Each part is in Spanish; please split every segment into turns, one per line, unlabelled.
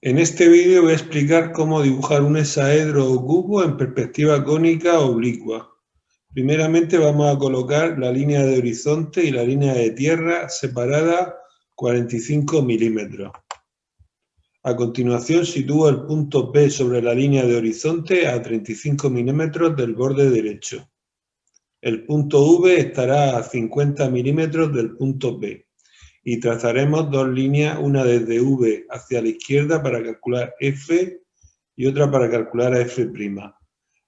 En este vídeo voy a explicar cómo dibujar un hexaedro o cubo en perspectiva cónica oblicua. Primeramente vamos a colocar la línea de horizonte y la línea de tierra separada 45 milímetros. A continuación sitúo el punto P sobre la línea de horizonte a 35 milímetros del borde derecho. El punto V estará a 50 milímetros del punto P. Y trazaremos dos líneas, una desde V hacia la izquierda para calcular F y otra para calcular a F'.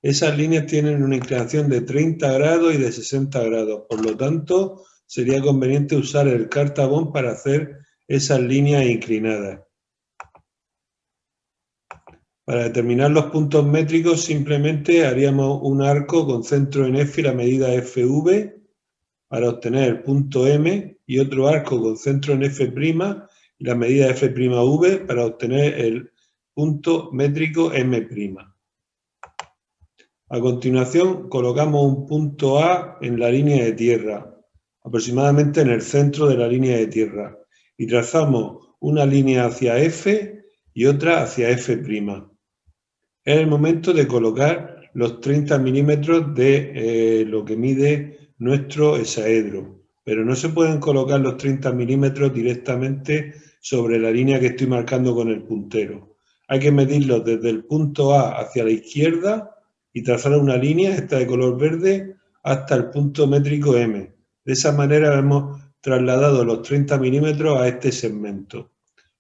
Esas líneas tienen una inclinación de 30 grados y de 60 grados, por lo tanto sería conveniente usar el cartabón para hacer esas líneas inclinadas. Para determinar los puntos métricos simplemente haríamos un arco con centro en F y la medida FV para obtener el punto M y otro arco con centro en F' y la medida F'V para obtener el punto métrico M'. A continuación colocamos un punto A en la línea de tierra, aproximadamente en el centro de la línea de tierra, y trazamos una línea hacia F y otra hacia F'. Es el momento de colocar los 30 milímetros de lo que mide nuestro hexaedro, pero no se pueden colocar los 30 milímetros directamente sobre la línea que estoy marcando con el puntero. Hay que medirlos desde el punto A hacia la izquierda y trazar una línea, esta de color verde, hasta el punto métrico M. De esa manera hemos trasladado los 30 milímetros a este segmento.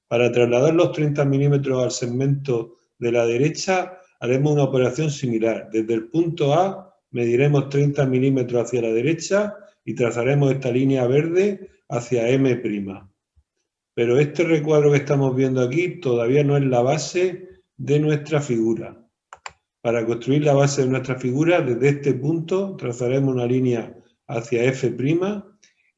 Para trasladar los 30 milímetros al segmento de la derecha, haremos una operación similar. Desde el punto A mediremos 30 milímetros hacia la derecha y trazaremos esta línea verde hacia M'. Pero este recuadro que estamos viendo aquí todavía no es la base de nuestra figura. Para construir la base de nuestra figura, desde este punto trazaremos una línea hacia F'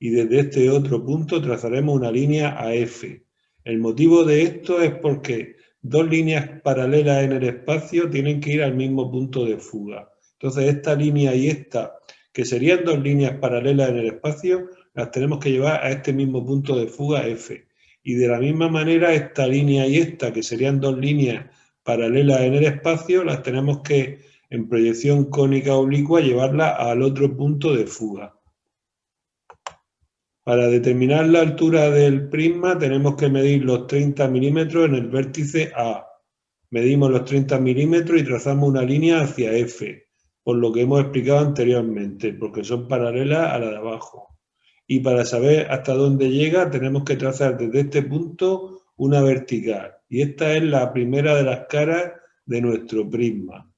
y desde este otro punto trazaremos una línea a F. El motivo de esto es porque dos líneas paralelas en el espacio tienen que ir al mismo punto de fuga. Entonces esta línea y esta, que serían dos líneas paralelas en el espacio, las tenemos que llevar a este mismo punto de fuga F. Y de la misma manera esta línea y esta, que serían dos líneas paralelas en el espacio, las tenemos que, en proyección cónica oblicua, llevarla al otro punto de fuga. Para determinar la altura del prisma tenemos que medir los 30 milímetros en el vértice A. Medimos los 30 milímetros y trazamos una línea hacia F, por lo que hemos explicado anteriormente, porque son paralelas a la de abajo. Y para saber hasta dónde llega tenemos que trazar desde este punto una vertical. Y esta es la primera de las caras de nuestro prisma.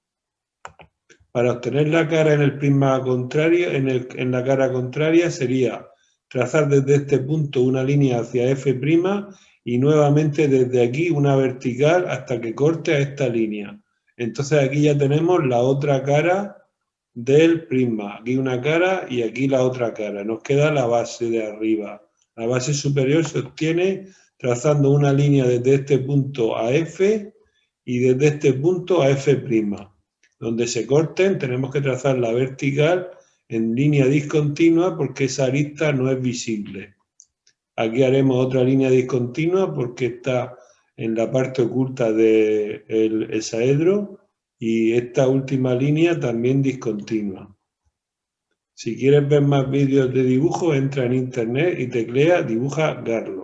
Para obtener la cara en el prisma contrario, en la cara contraria sería trazar desde este punto una línea hacia F' y nuevamente desde aquí una vertical hasta que corte a esta línea. Entonces aquí ya tenemos la otra cara del prisma. Aquí una cara y aquí la otra cara. Nos queda la base de arriba. La base superior se obtiene trazando una línea desde este punto a F y desde este punto a F'. Donde se corten tenemos que trazar la vertical en línea discontinua porque esa arista no es visible. Aquí haremos otra línea discontinua porque está en la parte oculta del hexaedro y esta última línea también discontinua. Si quieres ver más vídeos de dibujo, entra en internet y teclea Dibuja Garland.